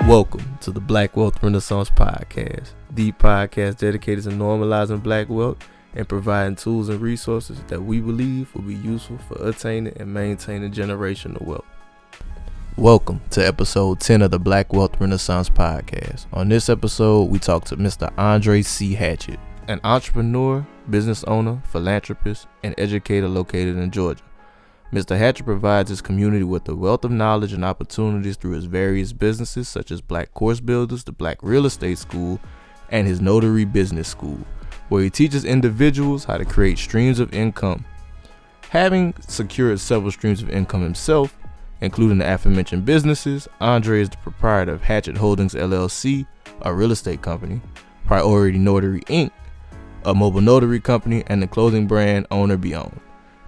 Welcome to the Black Wealth Renaissance Podcast, the podcast dedicated to normalizing black wealth and providing tools and resources that we believe will be useful for attaining and maintaining generational wealth. Welcome to episode 10 of the Black Wealth Renaissance Podcast. On this episode, we talk to Mr. Andre C. Hatchett, an entrepreneur, business owner, philanthropist, and educator located in Georgia. Mr. Hatchett provides his community with a wealth of knowledge and opportunities through his various businesses such as Black Course Builders, the Black Real Estate School, and his Notary Business School, where he teaches individuals how to create streams of income. Having secured several streams of income himself, including the aforementioned businesses, Andre is the proprietor of Hatchett Holdings LLC, a real estate company, Priority Notary Inc., a mobile notary company, and the clothing brand Owner Be Owned.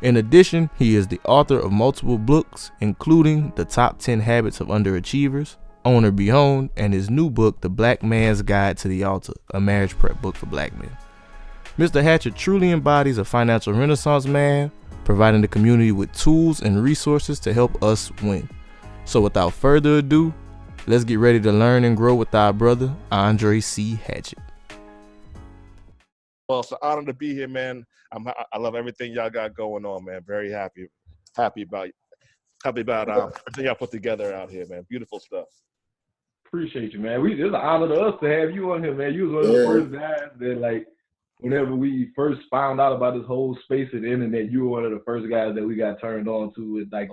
In addition, he is the author of multiple books, including The Top 10 Habits of Underachievers, Owner Be Owned, and his new book, The Black Man's Guide to the Altar, a marriage prep book for black men. Mr. Hatchett truly embodies a financial renaissance man, providing the community with tools and resources to help us win. So without further ado, let's get ready to learn and grow with our brother, Andre C. Hatchett. Well, it's an honor to be here, man. I love everything y'all got going on, man. Very happy about everything y'all put together out here, man. Beautiful stuff. Appreciate you, man. It's an honor to us to have you on here, man. You was one of the first guys that, like, whenever we first found out about this whole space of the internet, you were one of the first guys that we got turned on to with, like,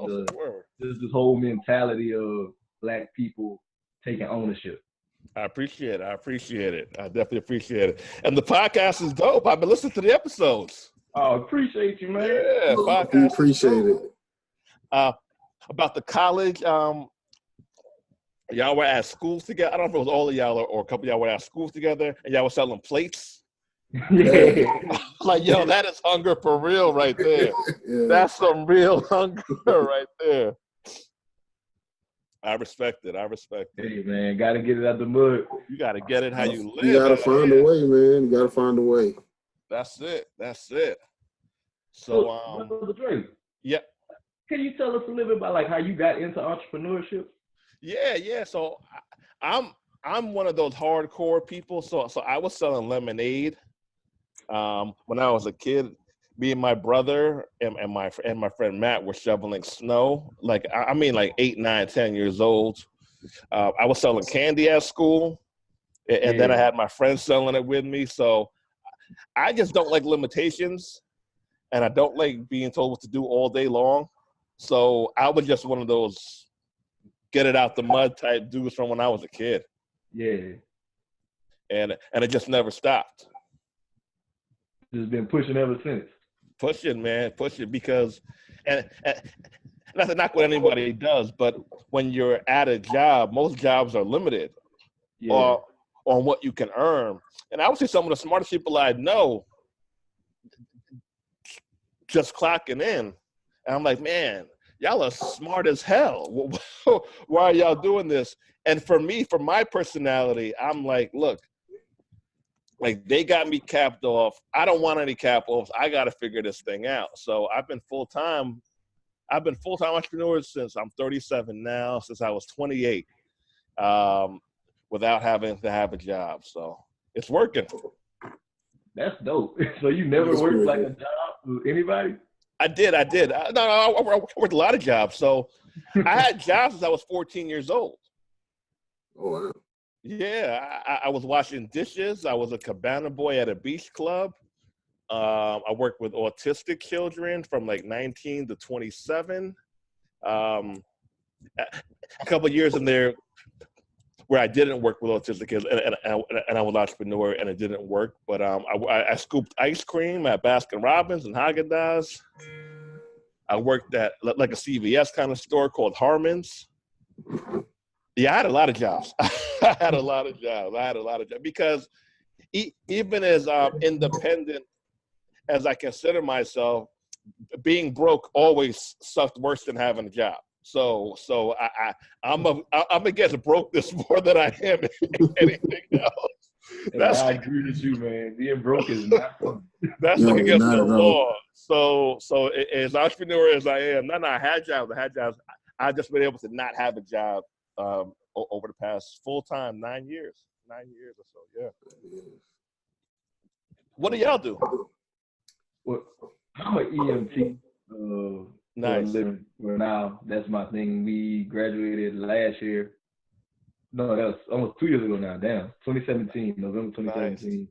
this whole mentality of black people taking ownership. I appreciate it. I definitely appreciate it. And the podcast is dope. I've been listening to the episodes. Oh, appreciate you, man. Yeah, podcast. Appreciate it. About the college, y'all were at schools together. I don't know if it was all of y'all or a couple of y'all were at schools together, and y'all were selling plates. Yeah. Like, yo, that is hunger for real right there. Yeah. That's some real hunger right there. I respect it. Hey, man, got to get it out the mud. You got to get it how you live. You got to find a way, man. You got to find a way. That's it. So, Brother Dre, yeah. Can you tell us a little bit about, like, how you got into entrepreneurship? Yeah. So I'm one of those hardcore people. So I was selling lemonade when I was a kid. Me and my brother and my friend Matt were shoveling snow. Like 8, 9, 10 years old. I was selling candy at school, and then I had my friends selling it with me. So I just don't like limitations, and I don't like being told what to do all day long. So I was just one of those get it out the mud type dudes from when I was a kid. Yeah. And it just never stopped. Just been pushing ever since. Pushing because and not to knock what anybody does, but when you're at a job, most jobs are limited on what you can earn. And I would say some of the smartest people I know just clocking in. And I'm like, man, y'all are smart as hell. Why are y'all doing this? And for me, for my personality, I'm like, look, like, they got me capped off. I don't want any cap offs. I got to figure this thing out. So I've been full-time entrepreneur since I'm 37 now, since I was 28, without having to have a job. So it's working. That's dope. So you never worked like a job with anybody? I did. I worked a lot of jobs. So I had jobs since I was 14 years old. Oh, wow. Yeah, I was washing dishes. I was a cabana boy at a beach club. I worked with autistic children from like 19 to 27. A couple of years in there where I didn't work with autistic kids, and I was an entrepreneur, and it didn't work. But I scooped ice cream at Baskin Robbins and Haagen-Dazs. I worked at like a CVS kind of store called Harmon's. Yeah, I had a lot of jobs. I had a lot of jobs because even as independent as I consider myself, being broke always sucked worse than having a job. So I'm against brokenness more than I am anything else. I agree with you, man. Being broke is not fun. That's like against the law. So as entrepreneur as I am, I had jobs. I've just been able to not have a job over the past full-time 9 years. 9 years or so, yeah. What do y'all do? Well, I'm an EMT. Nice. For now, that's my thing. We graduated last year. No, that was almost 2 years ago now. Damn, 2017, November 2017.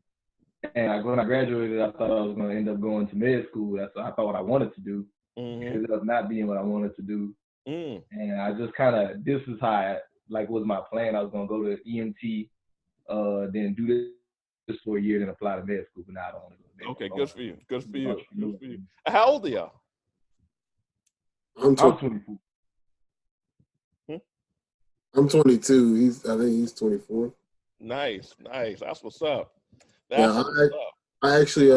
Nice. And when I graduated, I thought I was going to end up going to med school. That's what I thought what I wanted to do. Because it was not being what I wanted to do. And I just kind of, this is how was my plan. I was going to go to EMT, then do this for a year, then apply to med school. But now I don't want to go to med school. Okay, good for you. Good for you. Good for you. How old are y'all? I'm 24. I'm 22. I think he's 24. Nice. That's what's up. I actually,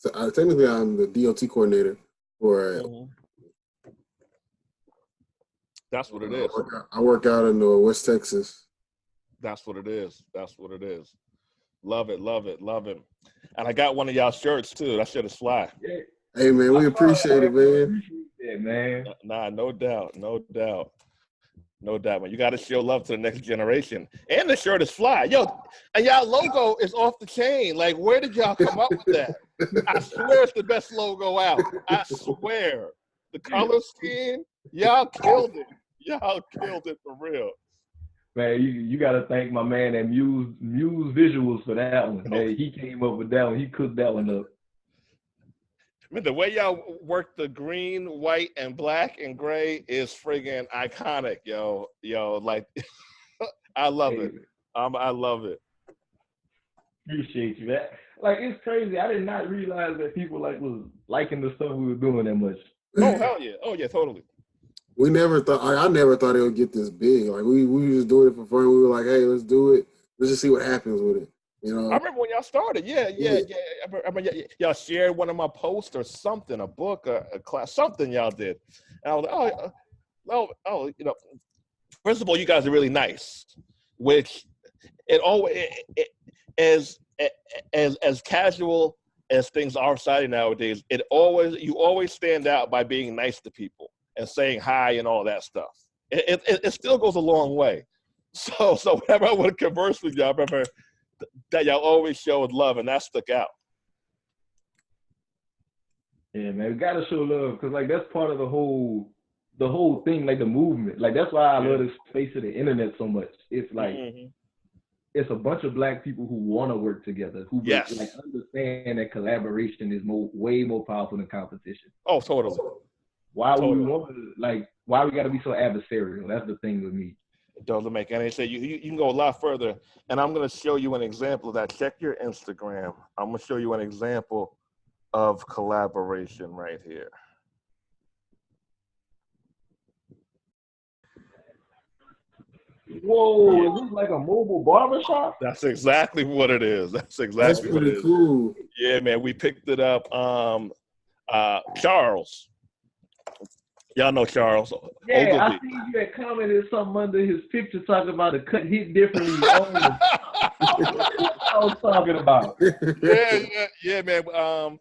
technically I'm the DLT coordinator for. That's what it is. I work out in West Texas. That's what it is. Love it. And I got one of y'all shirts too. That shit is fly. Yeah. Hey man, we appreciate it, man. Yeah, man. Nah, no doubt, man. You got to show love to the next generation. And the shirt is fly. Yo, and y'all logo is off the chain. Like, where did y'all come up with that? I swear it's the best logo out. I swear. The color scheme, y'all killed it. Y'all killed it for real. Man, you got to thank my man at Muse Visuals for that one. Man, he came up with that one. He cooked that one up. I mean, the way y'all work the green, white, and black and gray is friggin' iconic, yo. Like, I love it. I love it. Appreciate you. Like, it's crazy. I did not realize that people was liking the stuff we were doing that much. Oh, hell yeah. Oh, yeah, totally. We never thought, I never thought it would get this big. Like, we were just doing it for fun. We were like, hey, let's do it. Let's just see what happens with it. You know? I remember when y'all started. Yeah. I remember y'all shared one of my posts or something, a book, a class, something y'all did. And I was like, oh, first of all, you guys are really nice, which it always, as casual as things are society nowadays, you always stand out by being nice to people and saying hi and all that stuff. It still goes a long way. So whenever I would converse with y'all, I remember that y'all always showed love, and that stuck out. Yeah, man, we gotta show love because that's part of the whole thing, the movement. That's why I love this space of the internet so much. It's it's a bunch of Black people who want to work together, who understand that collaboration is way more powerful than competition. Oh, totally. Why we gotta be so adversarial? That's the thing with me. It doesn't make any sense. You can go a lot further, and I'm going to show you an example of that. Check your Instagram. I'm going to show you an example of collaboration right here. Whoa, is this like a mobile barbershop? That's exactly what it is. That's pretty cool. Yeah, man, we picked it up. Charles. Y'all know Charles. Yeah, Ogilvy. I see you had commented something under his picture talking about the cut hit differently. I was talking about. Yeah, man.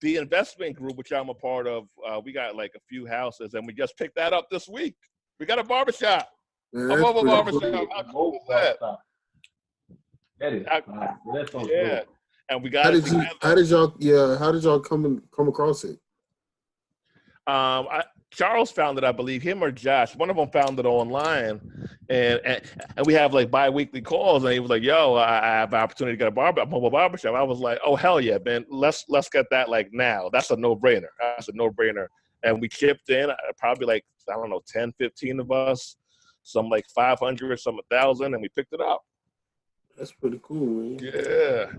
The investment group, which I'm a part of, we got a few houses, and we just picked that up this week. We got a barbershop. A mobile barbershop. How cool is that? That is. That's so cool. And we got how did y'all come across it? Charles found it, I believe, him or Josh. One of them found it online, and we have bi-weekly calls. And he was like, "Yo, I have an opportunity to get a mobile barbershop." I was like, "Oh hell yeah, man! Let's get that now. That's a no-brainer. That's a no-brainer." And we chipped in, probably 10, 15 of us, some 500, some 1,000, and we picked it up. That's pretty cool, man.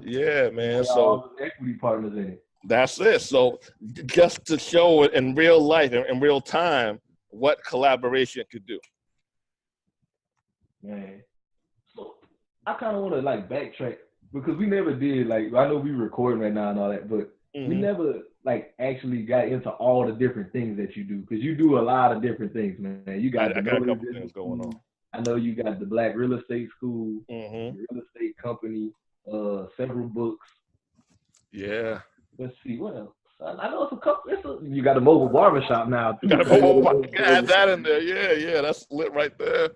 Yeah, man. So equity partners in it. That's it. So just to show it in real life, in real time, what collaboration could do. Man. So I kind of want to backtrack because we never did, I know we recording right now and all that, but we never actually got into all the different things that you do, because you do a lot of different things, man. I got a couple things going on. I know you got the Black Real Estate School, real estate company, several books. Yeah. Let's see, what else? I know it's a couple. You got a mobile barbershop now too. You got a mobile. Add that in there. Yeah, that's lit right there.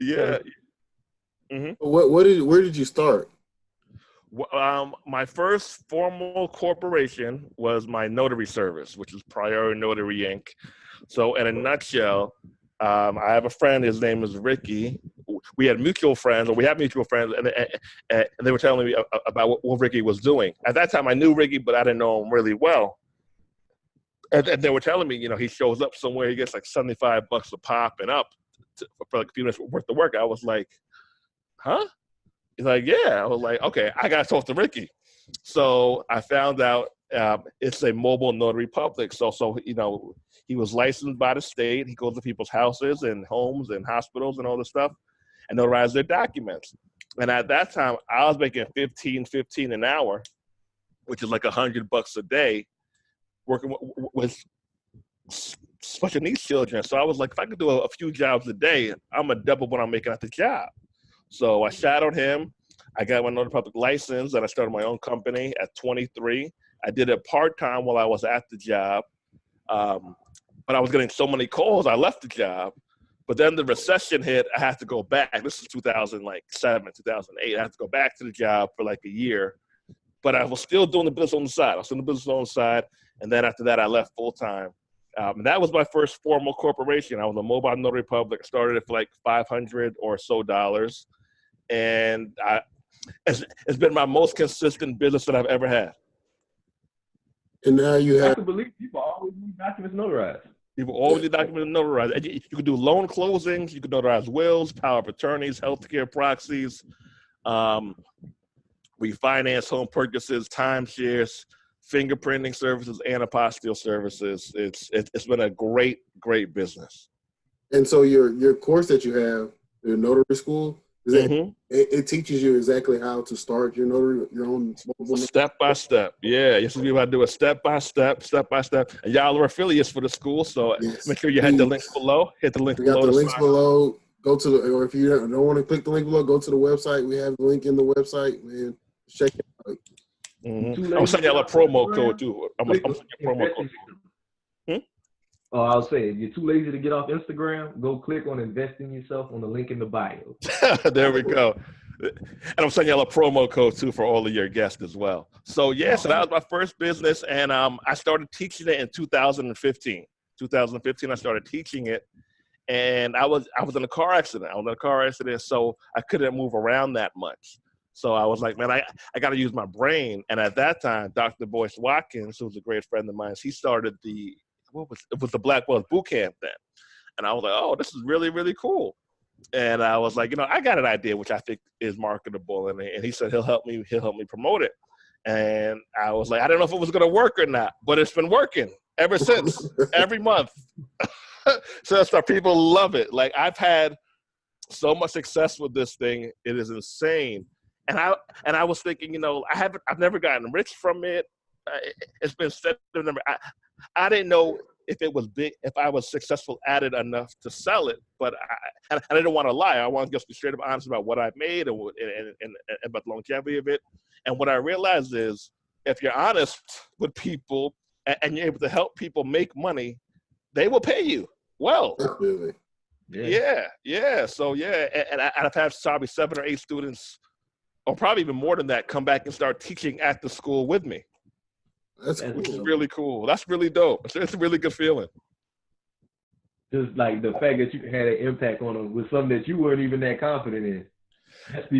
Yeah. Mm-hmm. Where did you start? My first formal corporation was my notary service, which is Priority Notary Inc. So in a nutshell, I have a friend, his name is Ricky. We had mutual friends, or we have mutual friends, and they were telling me about what Ricky was doing. At that time, I knew Ricky, but I didn't know him really well. And they were telling me, he shows up somewhere, he gets like $75 a pop and up for like a few minutes worth of work. I was like, huh? He's like, yeah. I was like, okay, I got to talk to Ricky. So I found out it's a mobile notary public. So he was licensed by the state. He goes to people's houses and homes and hospitals and all this stuff and notarize their documents. And at that time, I was making $15 an hour, which is like $100 a day, working with special needs children. So I was like, if I could do a few jobs a day, I'm going to double what I'm making at the job. So I shadowed him. I got my notary public license, and I started my own company at 23. I did it part-time while I was at the job. But I was getting so many calls, I left the job. But then the recession hit, I had to go back. This is 2007, 2008. I had to go back to the job for like a year. But I was still doing the business on the side. And then after that, I left full-time. And that was my first formal corporation. I was a mobile notary public. I started it for like $500 or so. And it's been my most consistent business that I've ever had. And now you have. I can believe people always need documents notarized. People always need documents notarized. You can do loan closings. You can notarize wills, power of attorneys, healthcare proxies. We finance home purchases, timeshares, fingerprinting services, and apostille services. It's been a great business. And so your course that you have, your notary school, it teaches you exactly how to start your own step by step. Yeah, you see, I do it step by step. And y'all are affiliates for the school, so make sure you hit the links below. Hit the link below. We got the links below. Go to or if you don't want to click the link below, go to the website. We have the link in the website, man. Check it out. I'm gonna send y'all a promo code too. I'm gonna send you a promo code. Oh, I'll say, if you're too lazy to get off Instagram, go click on Invest in Yourself on the link in the bio. There we go. And I'm sending y'all a promo code too for all of your guests as well. So so that was my first business, and I started teaching it in 2015. 2015, I started teaching it, and I was in a car accident. So I couldn't move around that much. So I was like, man, I got to use my brain. And at that time, Dr. Boyce Watkins, who was a great friend of mine, he started the Black Belt Boot Camp then. And I was like, oh, this is really, really cool. And I was like, I got an idea which I think is marketable. And he said he'll help me promote it. And I was like, I don't know if it was going to work or not, but it's been working ever since, every month. So that's why people love it. Like, I've had so much success with this thing. It is insane. And I was thinking, I've never gotten rich from it. It's been said. I didn't know if it was big, if I was successful at it enough to sell it, but I didn't want to lie. I wanted to just be straight up honest about what I made and about the longevity of it. And what I realized is, if you're honest with people and you're able to help people make money, they will pay you well. Definitely. Yeah. So and I've had probably 7 or 8 students, or probably even more than that, come back and start teaching at the school with me. That's cool. Which is really cool. That's really dope. It's a really good feeling. Just like the fact that you had an impact on them with something that you weren't even that confident in.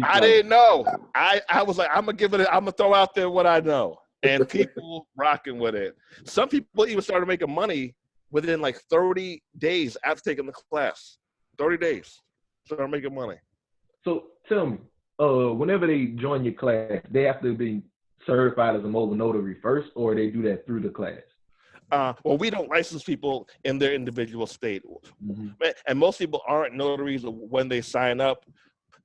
I didn't know. I was like, I'm gonna throw out there what I know, and people rocking with it. Some people even started making money within like 30 days after taking the class. 30 days, started making money. So tell me, whenever they join your class, they have to be certified as a mobile notary first, or they do that through the class? Well, we don't license people in their individual state. And most people aren't notaries when they sign up.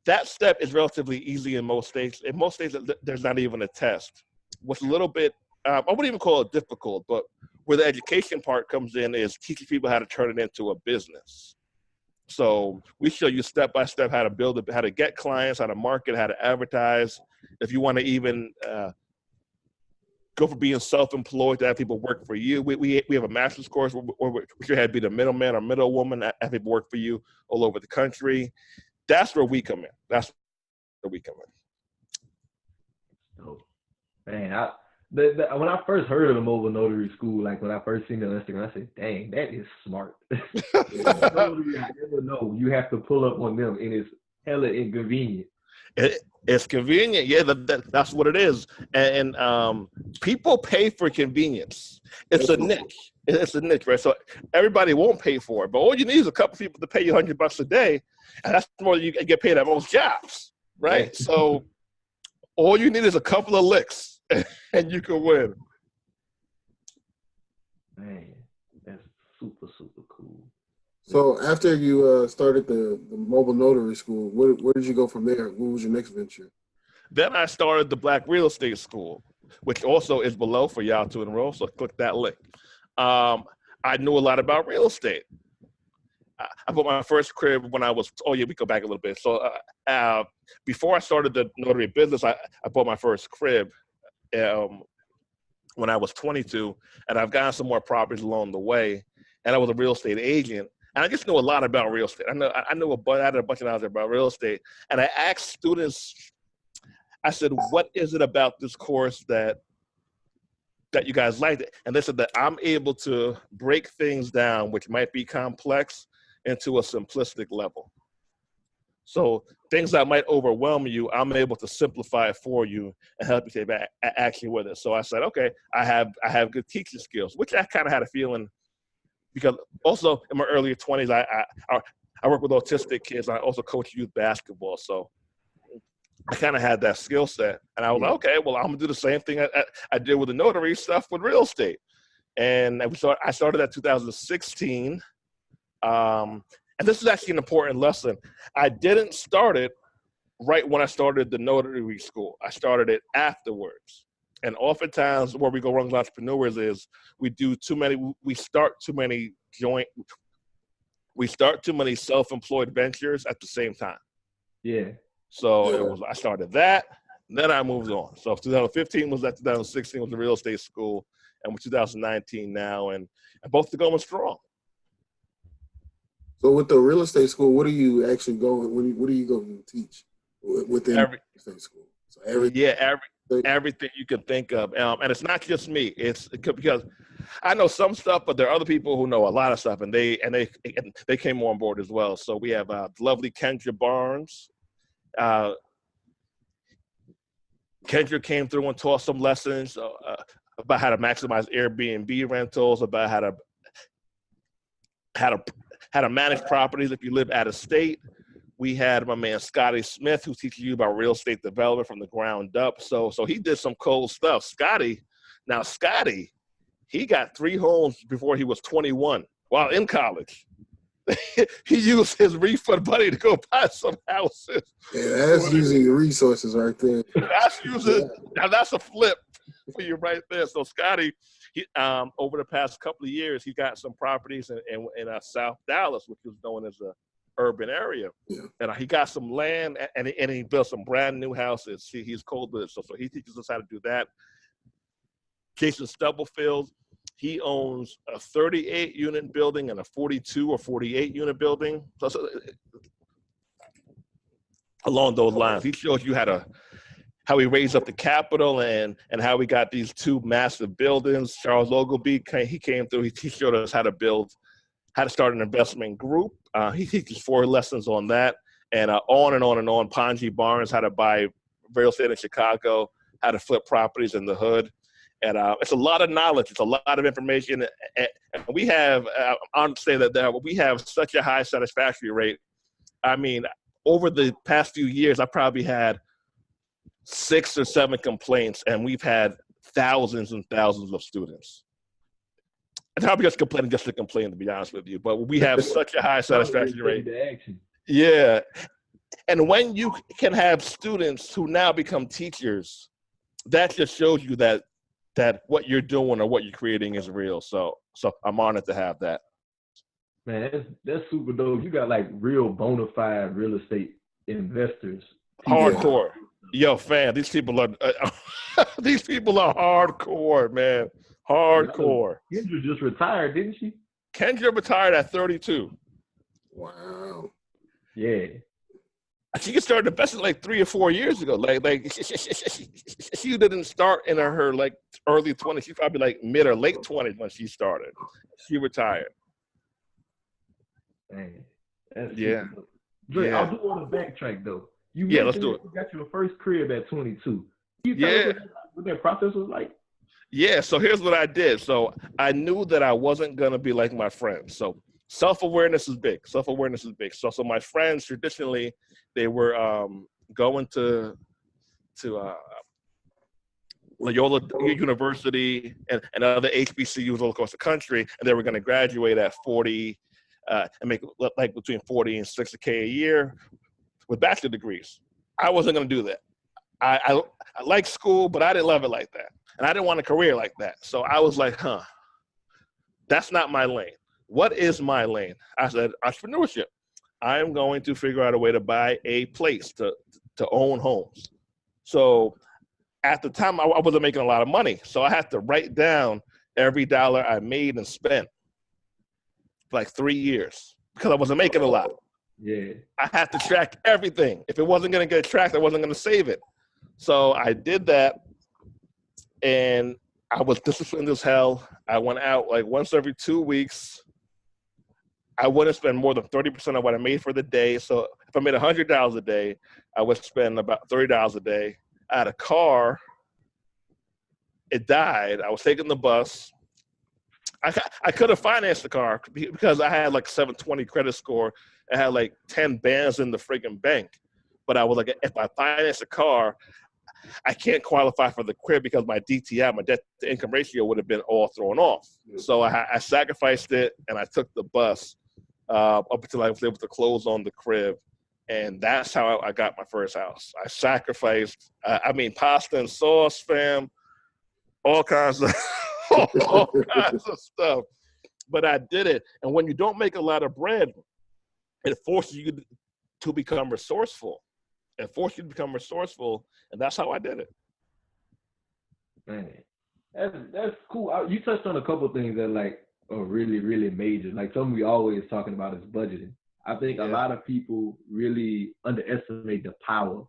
That step is relatively easy in most states. In most states, there's not even a test. What's a little bit, I wouldn't even call it difficult, but where the education part comes in is teaching people how to turn it into a business. So we show you step by step how to build it, how to get clients, how to market, how to advertise. If you want to even go from being self-employed to have people work for you. We have a master's course where we should have to be the middleman or middlewoman, have people work for you all over the country. That's where we come in. That's where we come in. Oh, man, when I first heard of the mobile notary school, like when I first seen it on Instagram, I said, dang, that is smart. Notary I never know. You have to pull up on them, and it's hella inconvenient. It's convenient. Yeah, that's what it is. And people pay for convenience. It's a niche. It's a niche, right? So everybody won't pay for it. But all you need is a couple people to pay you $100 a day. And that's more than you get paid at most jobs, right? Yeah. So all you need is a couple of licks, and you can win. Man, that's super, super cool. So after you started the mobile notary school, where did you go from there? What was your next venture? Then I started the Black Real Estate School, which also is below for y'all to enroll. So click that link. I knew a lot about real estate. I bought my first crib when I was, we go back a little bit. So before I started the notary business, I bought my first crib when I was 22, and I've gotten some more properties along the way. And I was a real estate agent. And I just knew a lot about real estate. I had a bunch of knowledge about real estate. And I asked students, I said, what is it about this course that you guys liked? And they said that I'm able to break things down, which might be complex, into a simplistic level. So things that might overwhelm you, I'm able to simplify it for you and help you take action with it. So I said, okay, I have good teaching skills, which I kind of had a feeling. Because also in my earlier 20s, I work with autistic kids. I also coach youth basketball. So I kind of had that skill set. And I was like, okay, well, I'm going to do the same thing I did with the notary stuff with real estate. And I started that 2016. And this is actually an important lesson. I didn't start it right when I started the notary school. I started it afterwards. And oftentimes where we go wrong as entrepreneurs is we start too many self-employed ventures at the same time. Yeah. So I started that, then I moved on. So 2015 was that, 2016 was the real estate school, and we're 2019 now, and both are going strong. So with the real estate school, what are you actually what are you going to teach within real estate school? So everything you can think of. And it's not just me. It's because I know some stuff, but there are other people who know a lot of stuff, and they came on board as well. So we have lovely Kendra Barnes. Kendra came through and taught some lessons about how to maximize Airbnb rentals, about how to manage properties if you live out of state. We had my man Scotty Smith, who teaches you about real estate development from the ground up. So he did some cool stuff. Scotty, he got 3 homes before he was 21 while in college. He used his refund money to go buy some houses. Yeah, that's using your resources right there. Now that's a flip for you right there. So Scotty, over the past couple of years, he got some properties in South Dallas, which was known as a urban area. Yeah. And he got some land and he built some brand new houses. He's cold with it. So he teaches us how to do that. Jason Stubblefield, he owns a 38 unit building and a 42 or 48 unit building. So along those lines, he shows you how he raised up the capital and how we got these 2 massive buildings. Charles Ogilvie, he came through, he showed us how to start an investment group. He teaches 4 lessons on that, and on and on and on. Ponji Barnes, how to buy real estate in Chicago, how to flip properties in the hood. And it's a lot of knowledge. It's a lot of information. And we have, I'm saying that we have such a high satisfaction rate. I mean, over the past few years, I probably had 6 or 7 complaints, and we've had thousands and thousands of students. And I'll be just complaining just to complain, to be honest with you. But we have such a high satisfaction rate. Yeah. And when you can have students who now become teachers, that just shows you that what you're doing or what you're creating is real. So I'm honored to have that. Man, that's super dope. You got like real bona fide real estate investors. Hardcore. Yo, fam, these people are hardcore, man. Hardcore. Kendra just retired, didn't she? Kendra retired at 32. Wow. Yeah. She could start investing like 3 or 4 years ago. Like she didn't start in her like early 20s. She's probably like mid or late 20s when she started. She retired. Man, yeah. Dre, yeah. I do want to backtrack though. Let's do it. You got your first crib at 22. Can you tell us what that process was like? Yeah, so here's what I did. So I knew that I wasn't going to be like my friends. So self-awareness is big. So my friends, traditionally, they were going to Loyola University and other HBCUs all across the country, and they were going to graduate at 40 and make like between 40 and 60K a year with bachelor degrees. I wasn't going to do that. I like school, but I didn't love it like that. And I didn't want a career like that. So I was like, that's not my lane. What is my lane? I said, entrepreneurship. I am going to figure out a way to buy a place to own homes. So at the time, I wasn't making a lot of money. So I had to write down every dollar I made and spent for like 3 years because I wasn't making a lot. Yeah. I had to track everything. If it wasn't going to get tracked, I wasn't going to save it. So I did that, and I was disciplined as hell. I went out like once every 2 weeks. I wouldn't spend more than 30% of what I made for the day. So if I made $100 a day, I would spend about $30 a day. I had a car. It died. I was taking the bus. I could have financed the car because I had like 720 credit score. I had like 10 bands in the freaking bank. But I was like, if I finance a car, I can't qualify for the crib because my DTI, my debt to income ratio, would have been all thrown off. So I sacrificed it and I took the bus up until I was able to close on the crib. And that's how I got my first house. I sacrificed, pasta and sauce, fam, all kinds of stuff. But I did it. And when you don't make a lot of bread, it forces you to become resourceful. And that's how I did it. Man, that's cool. You touched on a couple of things that like are really, really major. Like something we always talking about is budgeting. I think a lot of people really underestimate the power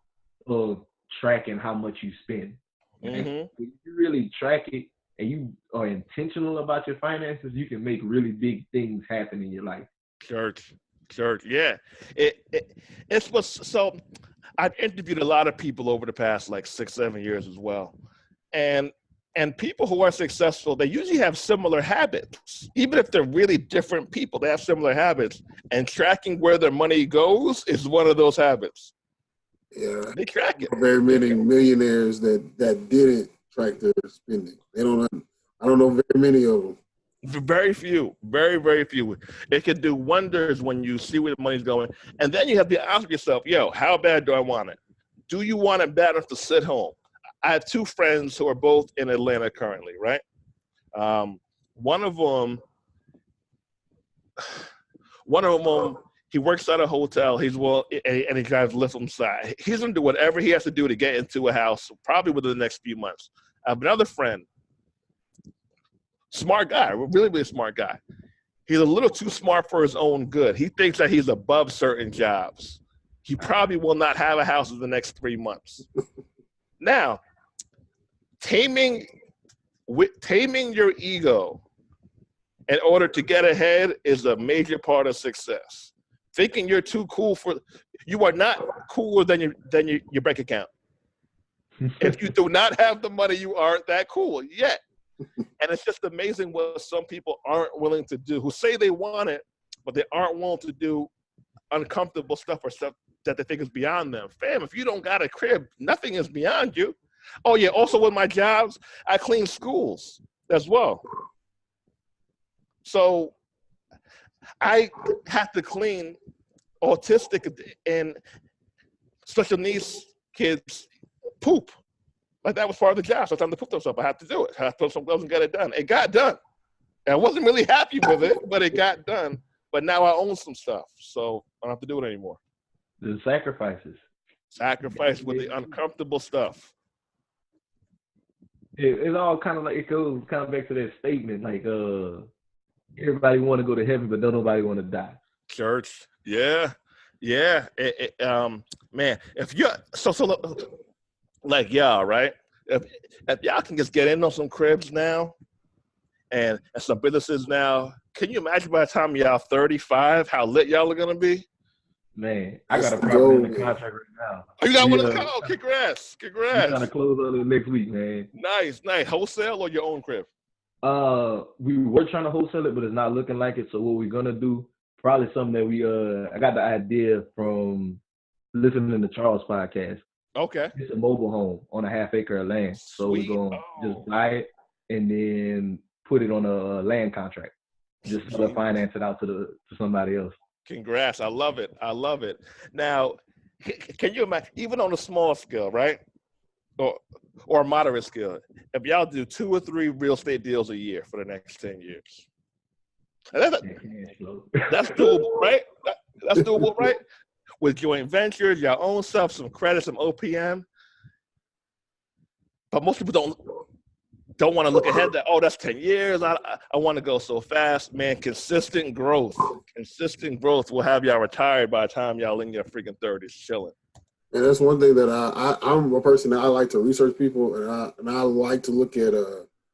of tracking how much you spend. Mm-hmm. If you really track it and you are intentional about your finances, you can make really big things happen in your life. Church, yeah. It's what's so. I've interviewed a lot of people over the past like 6-7 years as well. And people who are successful, they usually have similar habits. Even if they're really different people, they have similar habits. And tracking where their money goes is one of those habits. Yeah. They track it. Very many millionaires that didn't track their spending. I don't know very many of them. Very few, very, very few. It can do wonders when you see where the money's going. And then you have to ask yourself, how bad do I want it? Do you want it bad enough to sit home? I have 2 friends who are both in Atlanta currently, right? One of them, he works at a hotel. And he drives Lyft on the side. He's going to do whatever he has to do to get into a house, probably within the next few months. I have another friend, smart guy, really, really smart guy. He's a little too smart for his own good. He thinks that he's above certain jobs. He probably will not have a house in the next 3 months. Now, taming your ego in order to get ahead is a major part of success. Thinking you're too cool you are not cooler than your bank account. If you do not have the money, you aren't that cool yet. And it's just amazing what some people aren't willing to do, who say they want it, but they aren't willing to do uncomfortable stuff or stuff that they think is beyond them. Fam, if you don't got a crib, nothing is beyond you. Oh, yeah, also with my jobs, I clean schools as well. So I have to clean autistic and special needs kids' poop. Like that was part of the job. Sometimes they poop themselves. I had to do it. I had to put some gloves and get it done. It got done. And I wasn't really happy with it, but it got done. But now I own some stuff, so I don't have to do it anymore. The sacrifices. Sacrifice with the uncomfortable stuff. It's all kind of like, it goes kind of back to that statement, like, everybody want to go to heaven, but don't nobody want to die. Church, yeah. Man, if you're like y'all, right? If y'all can just get in on some cribs now, and some businesses now, can you imagine by the time y'all 35, how lit y'all are gonna be? Man, I got a property in the contract right now. Oh, you got one of the call? Congrats. We're trying to close on it next week, man. Nice. Wholesale or your own crib? We were trying to wholesale it, but it's not looking like it. So what we're gonna do, probably something that I got the idea from listening to Charles' podcast. Okay. It's a mobile home on a half-acre of land. So we're gonna just buy it and then put it on a land contract. Just finance it out to somebody else. Congrats. I love it. Now, can you imagine, even on a small scale, right? Or a moderate scale, if y'all do 2 or 3 real estate deals a year for the next 10 years. That's doable, right? That's doable, right? With joint ventures, your own stuff, some credit, some OPM. But most people don't want to look ahead that, that's 10 years. I want to go so fast. Man, consistent growth will have y'all retired by the time y'all in your freaking 30s chilling. And that's one thing that I'm a person that I like to research people, and I like to look at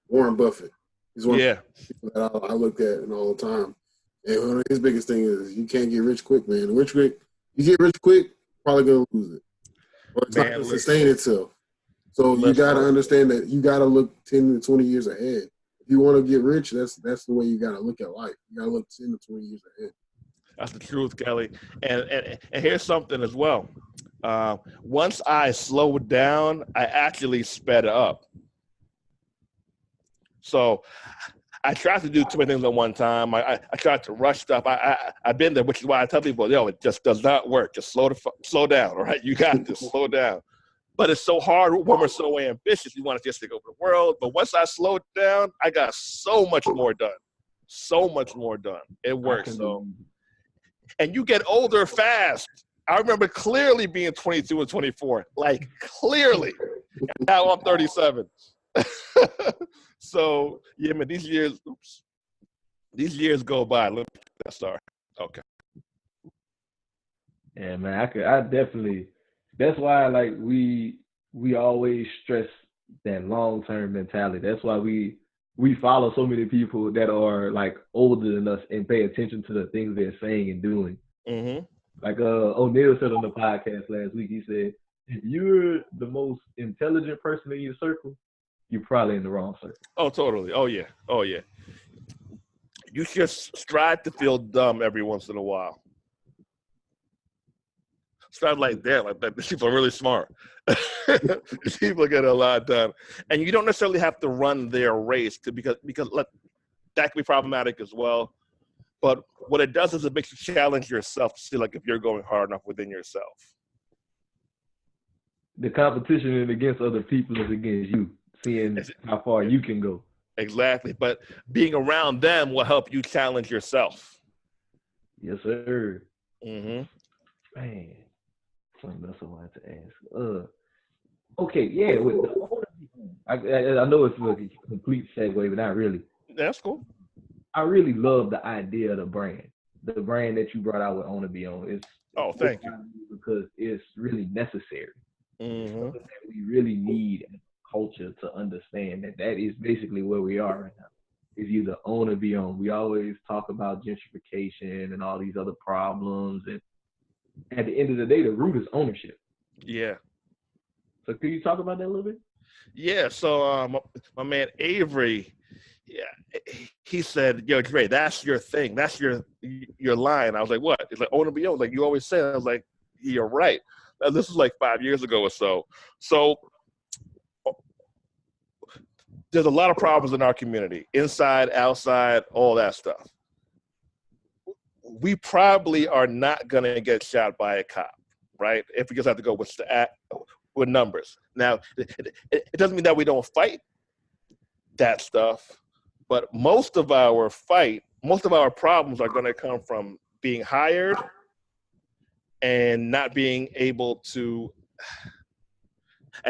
Warren Buffett. He's one of the people that I look at all the time. And one of his biggest thing is you can't get rich quick, man. You get rich quick, probably going to lose it. Or it's not going to sustain itself. So you got to understand that you got to look 10 to 20 years ahead. If you want to get rich, that's the way you got to look at life. You got to look 10 to 20 years ahead. That's the truth, Kelly. And here's something as well. Once I slowed down, I actually sped up. So I tried to do too many things at one time. I tried to rush stuff. I've been there, which is why I tell people, it just does not work. Just slow down, all right? You got to slow down. But it's so hard when we're so ambitious. We want to just take over the world. But once I slowed down, I got so much more done. It works. So, and you get older fast. I remember clearly being 22 and 24, like clearly. Now I'm 37. So yeah, man, these years go by. Let me start. Okay. Yeah, man, I definitely. That's why, like, we always stress that long-term mentality. That's why we follow so many people that are like older than us and pay attention to the things they're saying and doing. Mm-hmm. Like O'Neill said on the podcast last week, he said, if you're the most intelligent person in your circle, you're probably in the wrong circle. Oh, totally. Oh, yeah. You should strive to feel dumb every once in a while. Strive like that. These people are really smart. These people get a lot done. And you don't necessarily have to run their race because that can be problematic as well. But what it does is it makes you challenge yourself to see like if you're going hard enough within yourself. The competition is against other people is against you, seeing how far you can go. Exactly. But being around them will help you challenge yourself. Yes, sir. Mm-hmm. Man, something else I wanted to ask. Okay, yeah. I know it's like a complete segue, but not really. That's cool. I really love the idea of the brand that you brought out with Own to Be On. Thank you. Because it's really necessary. Mm-hmm. That we really need a culture to understand that is basically where we are right now. It's either own or be on. We always talk about gentrification and all these other problems, and at the end of the day, the root is ownership. Yeah. So can you talk about that a little bit? Yeah. So my man Avery, he said, "Yo, Dre, that's your thing. That's your line." I was like, "What?" He's like, "Own or be on." Like you always say. I was like, "You're right." Now, this was like 5 years ago or so. So there's a lot of problems in our community, inside, outside, all that stuff. We probably are not going to get shot by a cop, right? If we just have to go with numbers. Now, it doesn't mean that we don't fight that stuff, but most of our problems are going to come from being hired and not being able to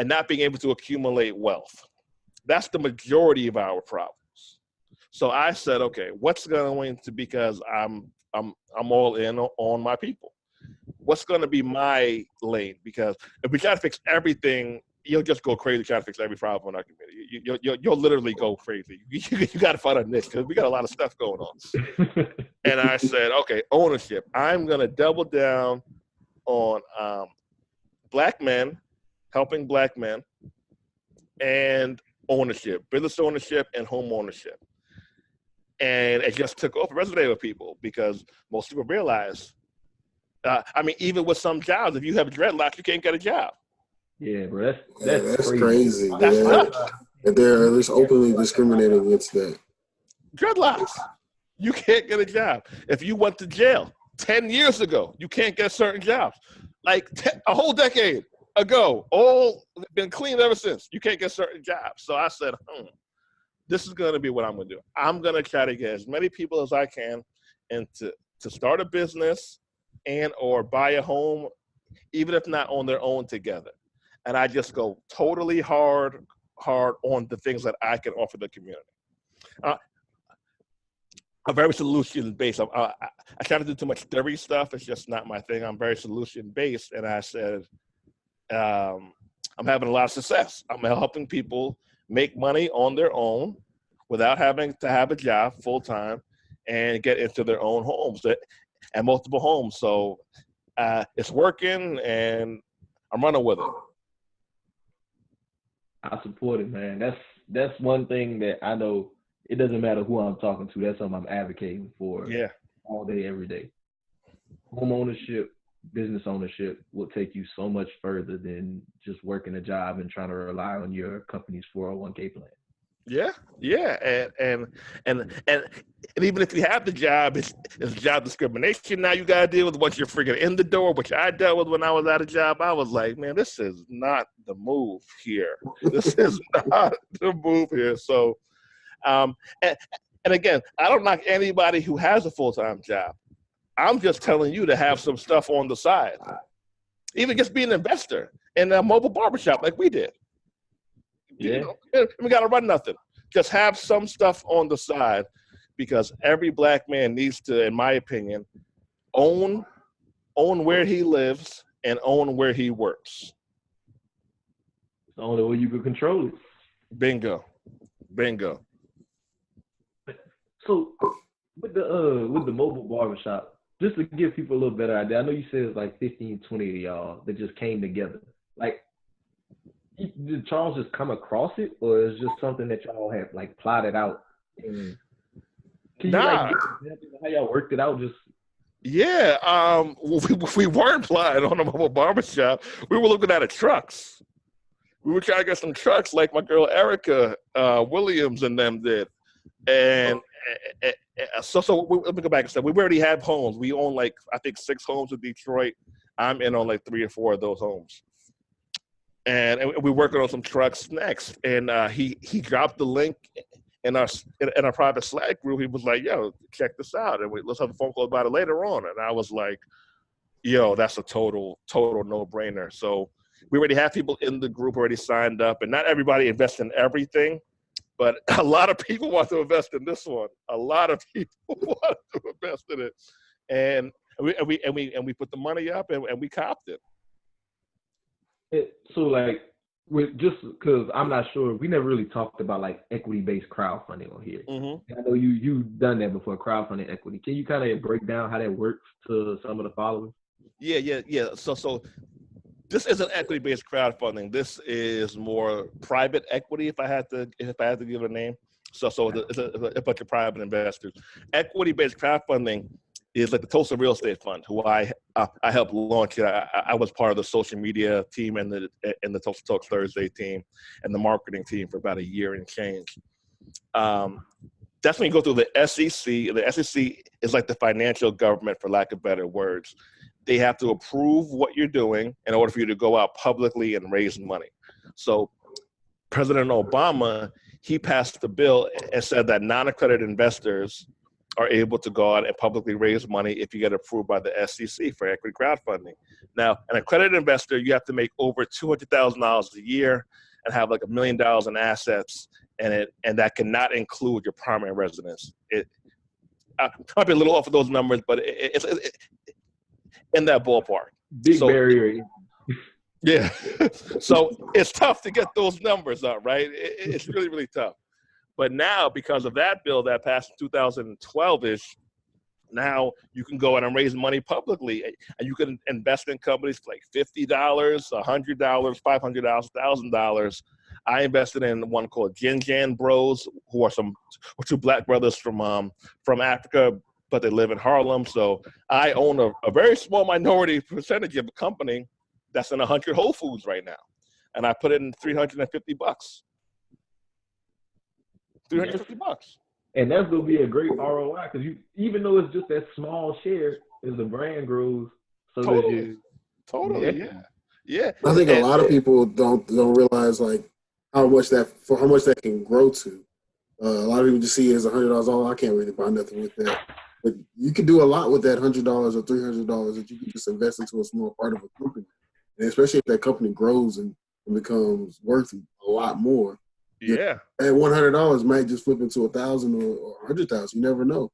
not being able to accumulate wealth. That's the majority of our problems. So I said, okay, what's going to, because I'm all in on my people. What's going to be my lane? Because if we try to fix everything, you'll just go crazy trying to fix every problem in our community. You'll literally go crazy. You got to find a niche because we got a lot of stuff going on. And I said, okay, ownership. I'm going to double down on Black men, helping Black men, and ownership, business ownership and home ownership. And it just took off, resonated with people because most people realize, even with some jobs, if you have dreadlocks, you can't get a job. Yeah, bro, that's crazy. That's nuts. And they're just openly discriminating against that. Dreadlocks. You can't get a job. If you went to jail 10 years ago, you can't get certain jobs. Like a whole decade ago, all been clean ever since. You can't get certain jobs. So I said, this is going to be what I'm going to do. I'm going to try to get as many people as I can and to start a business and or buy a home, even if not on their own together. And I just go totally hard on the things that I can offer the community. I'm very solution-based. I try to do too much theory stuff. It's just not my thing. I'm very solution-based. And I said, I'm having a lot of success. I'm helping people make money on their own without having to have a job full-time and get into their own homes and multiple homes. So it's working and I'm running with it. I support it, man. That's one thing that I know. It doesn't matter who I'm talking to. That's something I'm advocating for. Yeah. All day, every day. Home ownership, business ownership will take you so much further than just working a job and trying to rely on your company's 401k plan. Yeah. And even if you have the job, it's job discrimination. Now you got to deal with once you're freaking in the door, which I dealt with when I was out of job. I was like, man, this is not the move here. This is not the move here. So, and again, I don't knock anybody who has a full-time job. I'm just telling you to have some stuff on the side. Even just be an investor in a mobile barbershop like we did. Yeah. We got to run nothing. Just have some stuff on the side because every Black man needs to, in my opinion, own where he lives and own where he works. It's the only way you can control it. Bingo. So with the mobile barbershop, just to give people a little better idea, I know you said it's like 15, 20 of y'all that just came together. Like, did Charles just come across it, or is it just something that y'all have like plotted out? And can you like how y'all worked it out? Just we weren't plotting on a mobile barbershop. We were looking at trucks. We were trying to get some trucks like my girl Erica Williams and them did, and so let me go back and say we already have homes. We own like I think 6 homes in Detroit. I'm in on like 3 or 4 of those homes. And we're working on some trucks next. And he dropped the link in our private Slack group. He was like, yo, check this out. And let's have a phone call about it later on. And I was like, yo, that's a total no-brainer. So we already have people in the group already signed up. And not everybody invests in everything. But a lot of people want to invest in this one. A lot of people want to invest in it. And we put the money up and we copped it. So like, with just because I'm not sure, we never really talked about like equity-based crowdfunding on here. Mm-hmm. I know you've done that before, crowdfunding equity. Can you kind of break down how that works to some of the followers? Yeah. So this isn't equity-based crowdfunding. This is more private equity, if I had to give it a name. So it's a bunch of private investors. Equity-based crowdfunding is like the Tulsa Real Estate Fund, who I helped launch it. I was part of the social media team and the Tulsa Talks Thursday team and the marketing team for about a year and change. That's when you go through the SEC. The SEC is like the financial government, for lack of better words. They have to approve what you're doing in order for you to go out publicly and raise money. So President Obama, he passed the bill and said that non-accredited investors are able to go out and publicly raise money if you get approved by the SEC for equity crowdfunding. Now, an accredited investor, you have to make over $200,000 a year and have like $1 million in assets, and that cannot include your primary residence. Might be a little off of those numbers, but it's in that ballpark. Big barrier. Yeah. So it's tough to get those numbers up, right? It's really, really tough. But now, because of that bill that passed in 2012-ish, now you can go out and raise money publicly, and you can invest in companies for like $50, $100, $500, $1,000. I invested in one called Jan Bros, who are two black brothers from Africa, but they live in Harlem. So I own a very small minority percentage of a company that's in 100 Whole Foods right now, and I put in $350. $350. And that's gonna be a great ROI, because even though it's just that small share, as the brand grows, so totally, yeah. I think a lot of people don't realize like how much that can grow to. A lot of people just see it as $100. Oh, I can't really buy nothing with that. But you can do a lot with that $100 or $300 that you can just invest into a small part of a company, and especially if that company grows and becomes worth a lot more. Yeah. And $100 might just flip into 1,000 or 100,000. You never know.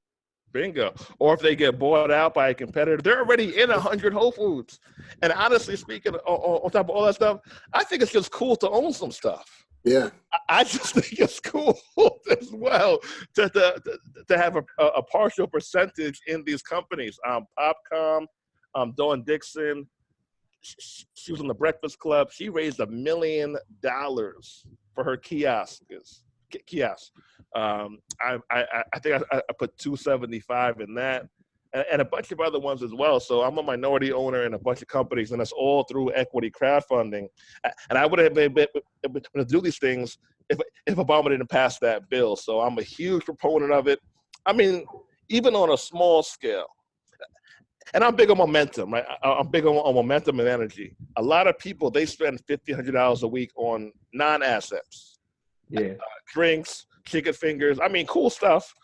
Bingo. Or if they get bought out by a competitor, they're already in 100 Whole Foods. And honestly speaking, on top of all that stuff, I think it's just cool to own some stuff. Yeah. I just think it's cool as well to have a partial percentage in these companies. Popcom, Dawn Dixon, she was on the Breakfast Club. She raised $1 million for her kiosk. I think I put $275 in that, and a bunch of other ones as well. So I'm a minority owner in a bunch of companies, and it's all through equity crowdfunding. And I would have been able to do these things if Obama didn't pass that bill. So I'm a huge proponent of it. I mean, even on a small scale. And I'm big on momentum, right? I'm big on momentum and energy. A lot of people, they spend $50, $100 a week on non-assets. Yeah. Drinks, chicken fingers. I mean, cool stuff.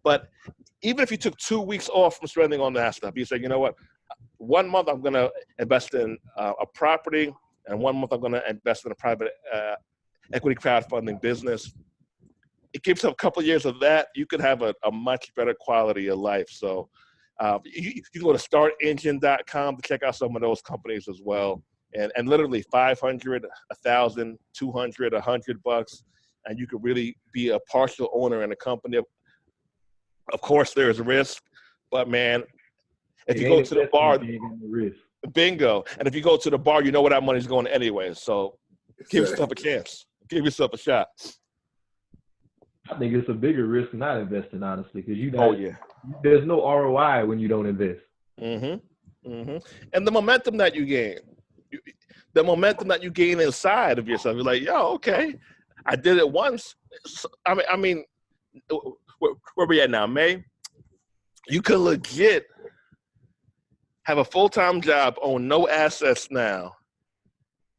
But even if you took 2 weeks off from spending on that stuff, you say, you know what? 1 month I'm going to invest in a property, and 1 month I'm going to invest in a private equity crowdfunding business. It gives you a couple of years of that. You could have a much better quality of life. So you can go to startengine.com to check out some of those companies as well. And literally $500, $1,000, $200, $100, and you could really be a partial owner in a company. Of course, there's risk, but man, if you go to the bar, bingo. And if you go to the bar, you know where that money's going anyway. So give yourself a chance. Give yourself a shot. I think it's a bigger risk not investing, honestly, because yeah. There's no ROI when you don't invest. Mm-hmm. Mm-hmm. And the momentum that you gain, inside of yourself, you're like, yo, okay, I did it once. I mean, where we at now, May? You could legit have a full-time job, own no assets now,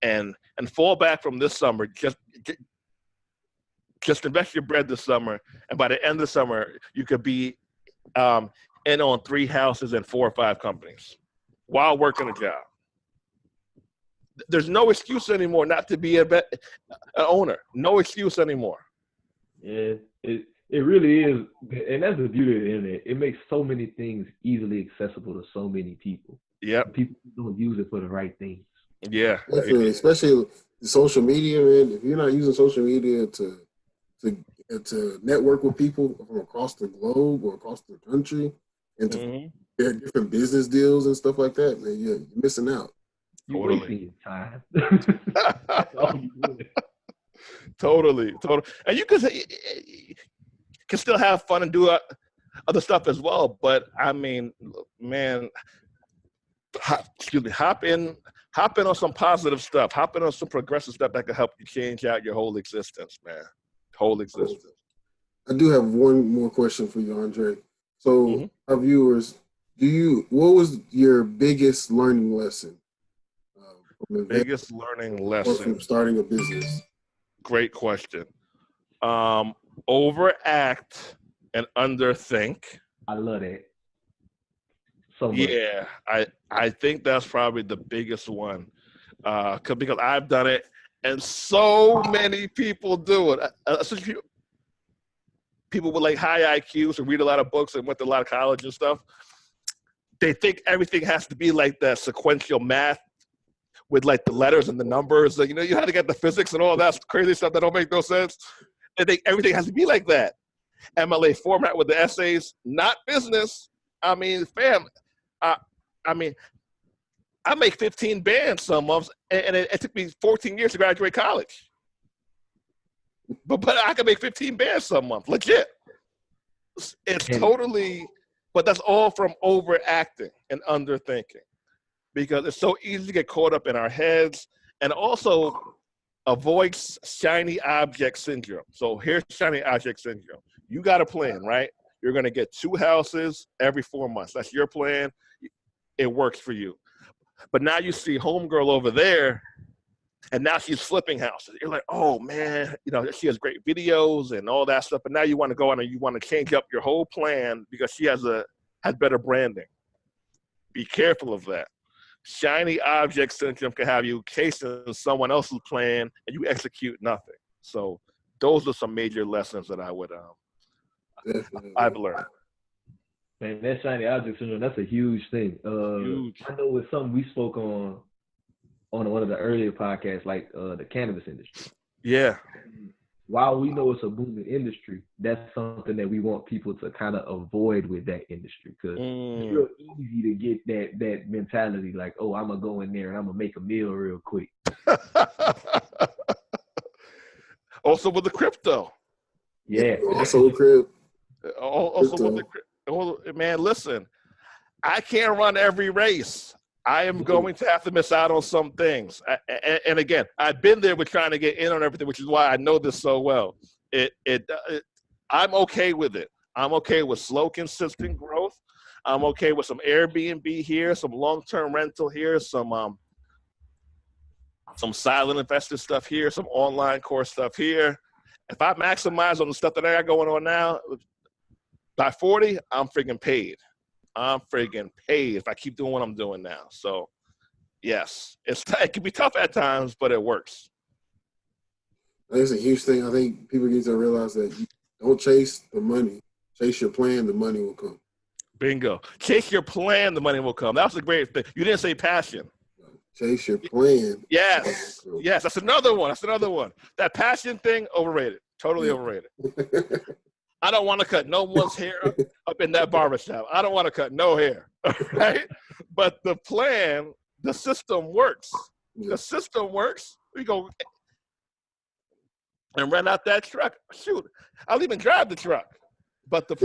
and fall back from this summer. Just invest your bread this summer, and by the end of the summer, you could be in on 3 houses and 4 or 5 companies while working a job. There's no excuse anymore not to be an owner. No excuse anymore. Yeah, it really is, and that's the beauty of the internet. It makes so many things easily accessible to so many people. Yeah, people don't use it for the right things. Yeah, definitely, especially social media. Man, if you're not using social media to network with people from across the globe or across the country, and to their different business deals and stuff like that, man, you're missing out. You're wasting your time. Totally. And you can still have fun and do other stuff as well. But I mean, man, hop in on some positive stuff. Hop in on some progressive stuff that can help you change out your whole existence, man. Whole existence. I do have one more question for you, Andre. So, our viewers, what was your biggest learning lesson? Biggest learning lesson from starting a business? Great question. Overact and underthink. I love that. So much. Yeah, I think that's probably the biggest one, because I've done it, and so many people do it. Especially people with like high IQs who read a lot of books and went to a lot of college and stuff. They think everything has to be like that sequential math with like the letters and the numbers. You know, you had to get the physics and all that crazy stuff that don't make no sense. They think everything has to be like that. MLA format with the essays, not business. I mean, fam. I mean, I make 15 bands some months, and it took me 14 years to graduate college. But I can make 15 bands some month, legit. It's totally, but that's all from overacting and underthinking, because it's so easy to get caught up in our heads, and also avoids shiny object syndrome. So here's shiny object syndrome. You got a plan, right? You're going to get 2 houses every 4 months. That's your plan. It works for you. But now you see homegirl over there, and now she's flipping houses. You're like, oh, man, you know, she has great videos and all that stuff. But now you want to go on and you want to change up your whole plan because she has better branding. Be careful of that. Shiny object syndrome can have you chasing someone else's plan and you execute nothing. So those are some major lessons that I would I've learned. Man, that shiny object syndrome, that's a huge thing. Huge. I know it's something we spoke on one of the earlier podcasts, like the cannabis industry. Yeah. While we know it's a booming industry, that's something that we want people to kind of avoid with that industry, because it's real easy to get that mentality like, oh, I'm going to go in there and I'm going to make a meal real quick. Also with the crypto. Yeah. Also with crypto. Also with the crypto. Man, listen, I can't run every race. I am going to have to miss out on some things. And again, I've been there with trying to get in on everything, which is why I know this so well. I'm okay with it. I'm okay with slow, consistent growth. I'm okay with some Airbnb here, some long-term rental here, some silent investor stuff here, some online course stuff here. If I maximize on the stuff that I got going on now, by 40, I'm freaking paid. I'm freaking paid if I keep doing what I'm doing now. So, yes, it can be tough at times, but it works. That's a huge thing. I think people need to realize that you don't chase the money. Chase your plan, the money will come. Bingo. Chase your plan, the money will come. That was a great thing. You didn't say passion. Chase your plan. Yes. Yes, that's another one. That passion thing, overrated. Totally overrated. I don't want to cut no one's hair up in that barbershop. I don't want to cut no hair, right? But the plan, the system works. The system works. We go and rent out that truck. Shoot, I'll even drive the truck. But the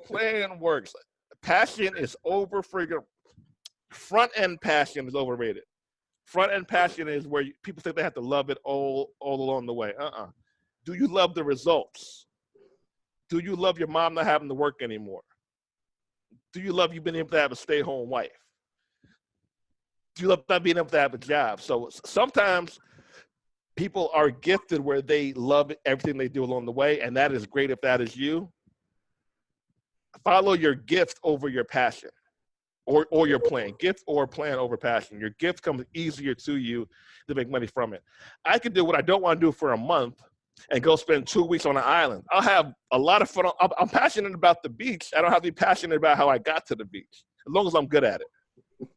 plan works. Passion is over freaking. Front end passion is overrated. Front end passion is where people think they have to love it all along the way. Do you love the results? Do you love your mom not having to work anymore? Do you love you being able to have a stay-home wife? Do you love not being able to have a job? So sometimes people are gifted where they love everything they do along the way, and that is great if that is you. Follow your gift over your passion or your plan. Gift or plan over passion. Your gift comes easier to you to make money from it. I can do what I don't want to do for a month and go spend 2 weeks on an island. I'll have a lot of fun. I'm passionate about the beach. I don't have to be passionate about how I got to the beach, as long as I'm good at it.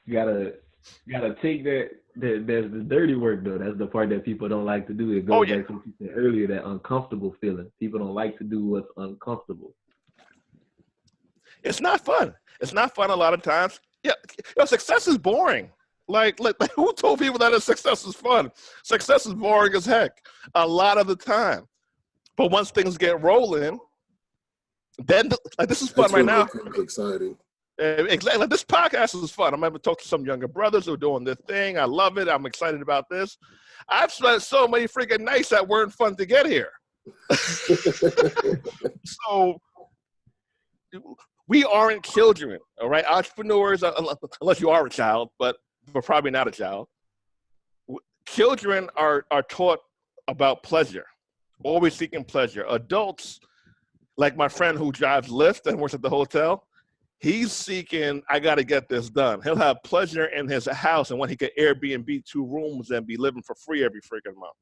You gotta take that. There's the dirty work though. That's the part that people don't like to do. It goes back to what you said earlier, that uncomfortable feeling. People don't like to do what's uncomfortable. It's not fun. It's not fun a lot of times. Yeah, success is boring. Like who told people that success is fun? Success is boring as heck a lot of the time. But once things get rolling, then this is fun right now. Exciting. Exactly. This podcast is fun. I'm able to talk to some younger brothers who are doing their thing. I love it. I'm excited about this. I've spent so many freaking nights that weren't fun to get here. So we aren't children, all right? Entrepreneurs, unless you are a child, but probably not a child. Children are taught about pleasure. Always seeking pleasure. Adults, like my friend who drives Lyft and works at the hotel, he's seeking, I got to get this done. He'll have pleasure in his house and when he could Airbnb 2 rooms and be living for free every freaking month.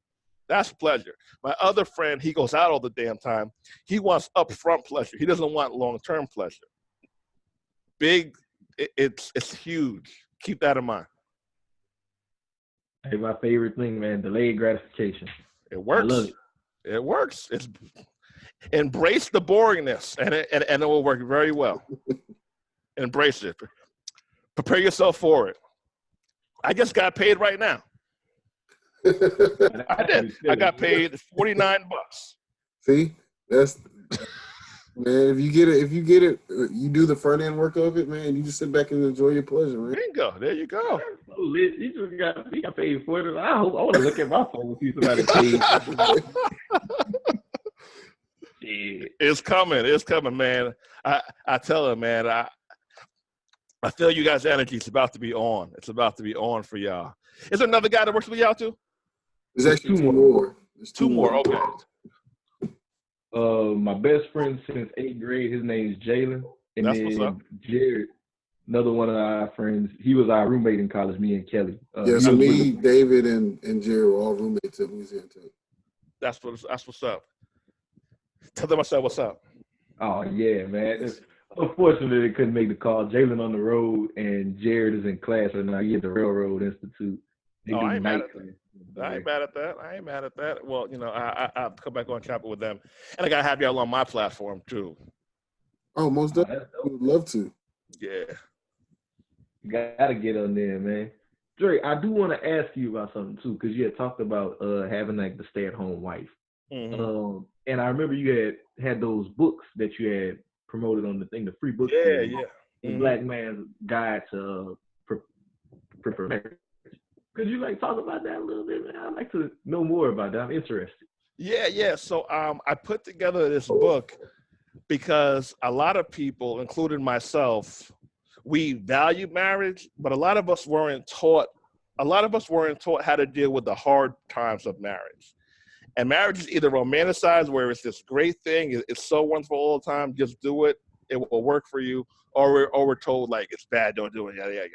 That's pleasure. My other friend, he goes out all the damn time. He wants upfront pleasure. He doesn't want long-term pleasure. It's huge. Keep that in mind. Hey, my favorite thing, man, delayed gratification. It works. I love it. It works. Embrace the boringness, and it will work very well. Embrace it. Prepare yourself for it. I just got paid right now. I did. I got paid $49. See, that's man. If you get it, you do the front end work of it, man. You just sit back and enjoy your pleasure, man. Bingo. There you go. You got paid $40. I want to look at my phone and see somebody paid. It's coming. It's coming, man. I tell him, man. I feel you guys' energy. It's about to be on. It's about to be on for y'all. Is there another guy that works with y'all too? There's actually two more. There's two more. Okay. My best friend since 8th grade, his name is Jalen. And that's then what's up. Jared, another one of our friends. He was our roommate in college, me and Kelly. So me, David, and Jared were all roommates at Louisiana Tech. That's what's up. Tell them I said what's up. Oh, yeah, man. Unfortunately, they couldn't make the call. Jalen on the road, and Jared is in class right now. He at the Railroad Institute. I ain't mad at that. Well, I'll come back on chapter with them. And I got to have y'all on my platform, too. Oh, most definitely. I would love to. Yeah. Got to get on there, man. Dre, I do want to ask you about something, too, because you had talked about having, like, the stay-at-home wife. Mm-hmm. And I remember you had those books that you had promoted on the thing, the free book. Yeah. The Black Man's Guide to Prepare Marriage. Could you talk about that a little bit, man? I'd like to know more about that. I'm interested. Yeah. So I put together this book because a lot of people, including myself, we value marriage, but a lot of us weren't taught how to deal with the hard times of marriage. And marriage is either romanticized, where it's this great thing, it's so wonderful all the time, just do it, it will work for you, or we're told it's bad, don't do it, yeah.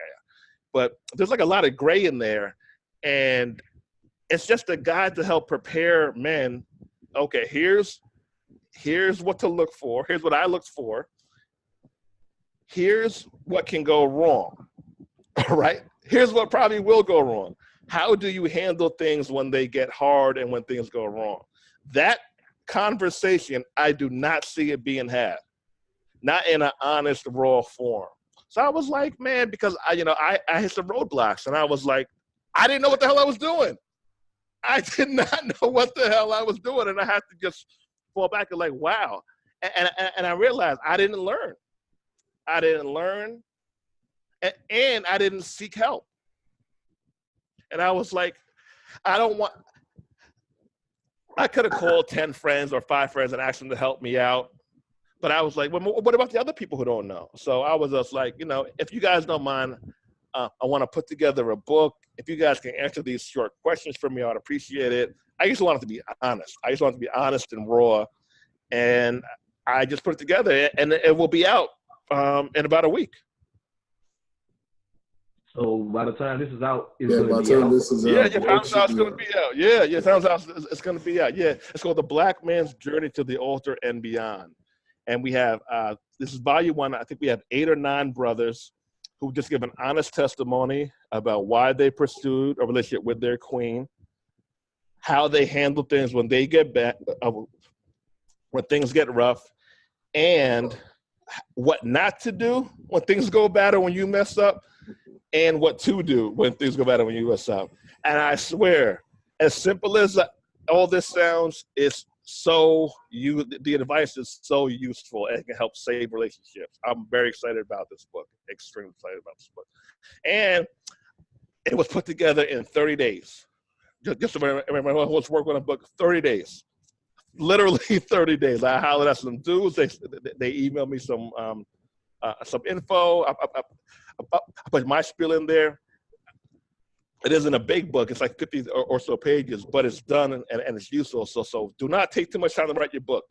But there's a lot of gray in there, and it's just a guide to help prepare men. Okay, here's what to look for. Here's what I looked for. Here's what can go wrong, all right? Here's what probably will go wrong. How do you handle things when they get hard and when things go wrong? That conversation, I do not see it being had, not in an honest, raw form. So I was like, man, because I hit some roadblocks, and I was like, I didn't know what the hell I was doing. I did not know what the hell I was doing, and I had to just fall back and wow. And I realized I didn't learn. And I didn't seek help. And I was like, I could have called 10 friends or 5 friends and asked them to help me out. But I was like, well, what about the other people who don't know? So I was just like, if you guys don't mind, I want to put together a book. If you guys can answer these short questions for me, I'd appreciate it. I just wanted to be honest. And raw. And I just put it together, and it will be out in about a week. So by the time this is out, it sounds out it's going to be out. Yeah, sounds out. It's going to be out. Yeah, it's called The Black Man's Journey to the Altar and Beyond. And we have, this is volume 1. I think we have 8 or 9 brothers who just give an honest testimony about why they pursued a relationship with their queen, how they handle things when they get back, when things get rough, and what not to do when things go bad or when you mess up, and what to do when things go bad or when you mess up. And I swear, as simple as all this sounds, the advice is so useful and it can help save relationships. I'm very excited about this book, extremely excited about this book. And it was put together in 30 days. Just when I was working on a book, 30 days. Literally 30 days. I hollered at some dudes. They emailed me some info. I put my spiel in there. It isn't a big book. It's like 50 or so pages, but it's done and it's useful. So do not take too much time to write your book.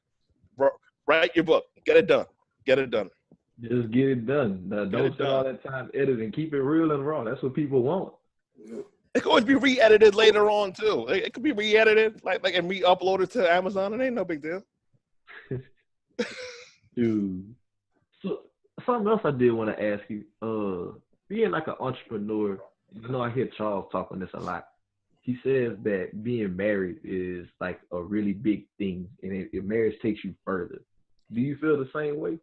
Write your book. Get it done. Get it done. Just get it done. Don't spend all that time editing. Keep it real and raw. That's what people want. It could always be re-edited later on too. It could be re-edited like and re-uploaded to Amazon. It ain't no big deal. Dude. So something else I did want to ask you. Being like an entrepreneur, I hear Charles talk on this a lot. He says that being married is like a really big thing, and marriage takes you further. Do you feel the same way?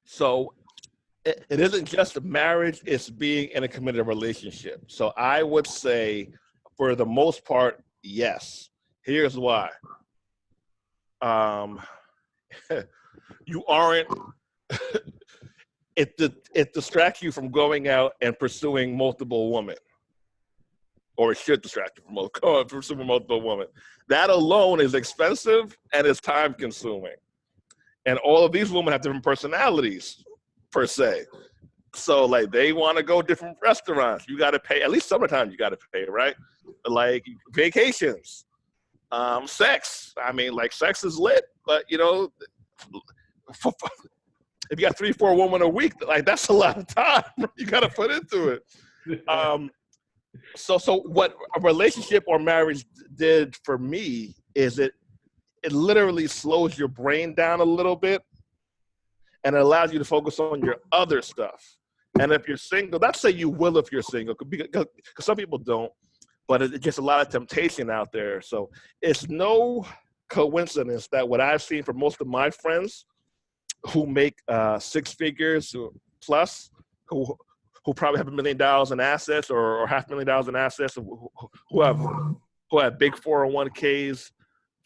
So it isn't just a marriage, it's being in a committed relationship. So I would say for the most part, yes. Here's why. You aren't, it distracts you from going out and pursuing multiple women. Or it should distract you from pursuing multiple women. That alone is expensive and it's time consuming. And all of these women have different personalities, per se. So, like, they want to go different restaurants. You got to pay. At least summertime, you got to pay, right? Like, vacations, sex. I mean, like, sex is lit. But, if you got 3-4 women a week, like, that's a lot of time you got to put into it. So what a relationship or marriage did for me is it literally slows your brain down a little bit and it allows you to focus on your other stuff. And if you're single, not say you will if you're single, because some people don't, but it's just a lot of temptation out there. So it's no coincidence that what I've seen from most of my friends who make 6 figures plus, who probably have $1 million in assets or $500,000 in assets, who have big 401ks,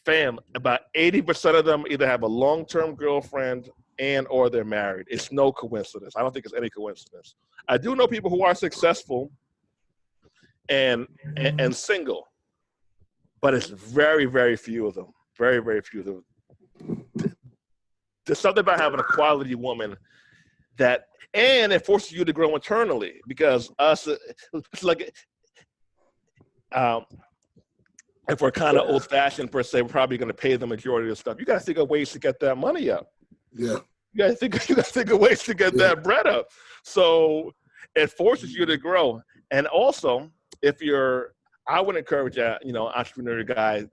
fam, about 80% of them either have a long-term girlfriend and or they're married. It's no coincidence. I don't think it's any coincidence. I do know people who are successful and single, but it's very, very few of them. Very, very few of them. There's something about having a quality woman and it forces you to grow internally, because it's like, if we're kind of old-fashioned per se, we're probably going to pay the majority of the stuff. You got to think of ways to get that money up. Yeah. You got to think of ways to get that bread up. So it forces you to grow. And also, I would encourage entrepreneur guy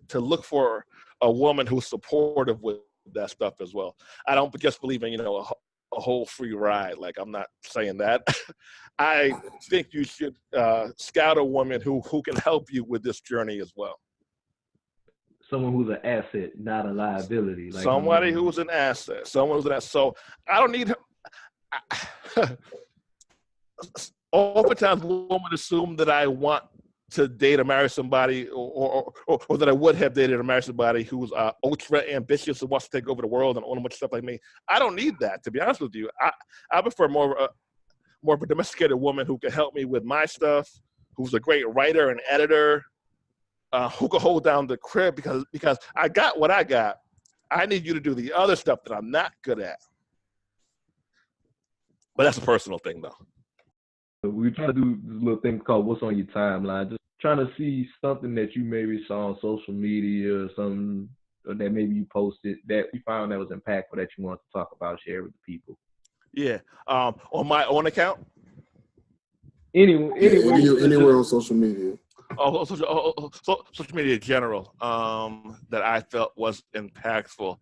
to look for a woman who's supportive with that stuff as well. I don't just believe in a whole free ride. Like, I'm not saying that. I think you should scout a woman who can help you with this journey as well. Someone who's an asset, not a liability. Like somebody who's an asset. Someone who's an asset. So I don't need her. Oftentimes, women assume that I want to date or marry somebody, or that I would have dated or married somebody who's ultra ambitious and wants to take over the world and own a bunch of stuff like me. I don't need that, to be honest with you. I prefer more of a domesticated woman who can help me with my stuff, who's a great writer and editor, who can hold down the crib, because I got what I got. I need you to do the other stuff that I'm not good at. But that's a personal thing, though. We try to do this little thing called What's on Your Timeline. Just trying to see something that you maybe saw on social media or something, or that maybe you posted that you found that was impactful that you want to talk about, share with the people. Yeah. On my own account? Anywhere on social media. Social media in general, that I felt was impactful.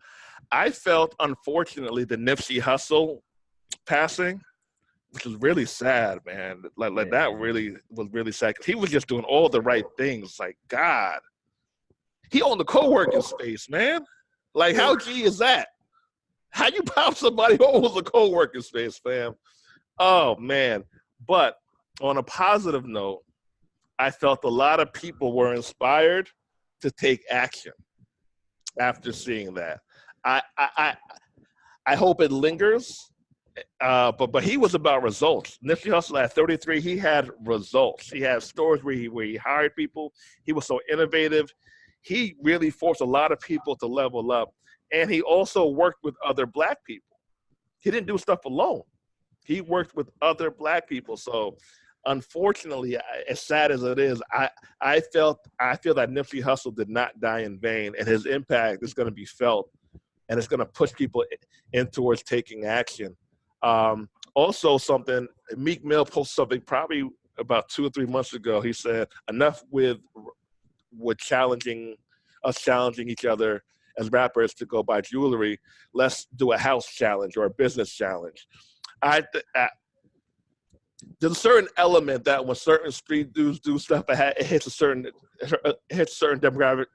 I felt, unfortunately, the Nipsey Hussle passing, which was really sad, man. Like that really was really sad. He was just doing all the right things. Like, God, he owned the co-working space, man. Like, how G is that? How you pop somebody who owns a co-working space, fam? Oh, man. But on a positive note, I felt a lot of people were inspired to take action after seeing that. I hope it lingers. But he was about results. Nipsey Hussle at 33, he had results. He had stores where he hired people. He was so innovative. He really forced a lot of people to level up. And he also worked with other Black people. He didn't do stuff alone. He worked with other Black people. So unfortunately, as sad as it is, I feel that Nipsey Hussle did not die in vain, and his impact is going to be felt, and it's going to push people in towards taking action. Also, something Meek Mill posted something probably about 2 or 3 months ago. He said, "Enough with challenging each other as rappers to go buy jewelry. Let's do a house challenge or a business challenge." There's a certain element that when certain street dudes do stuff, it hits a certain demographic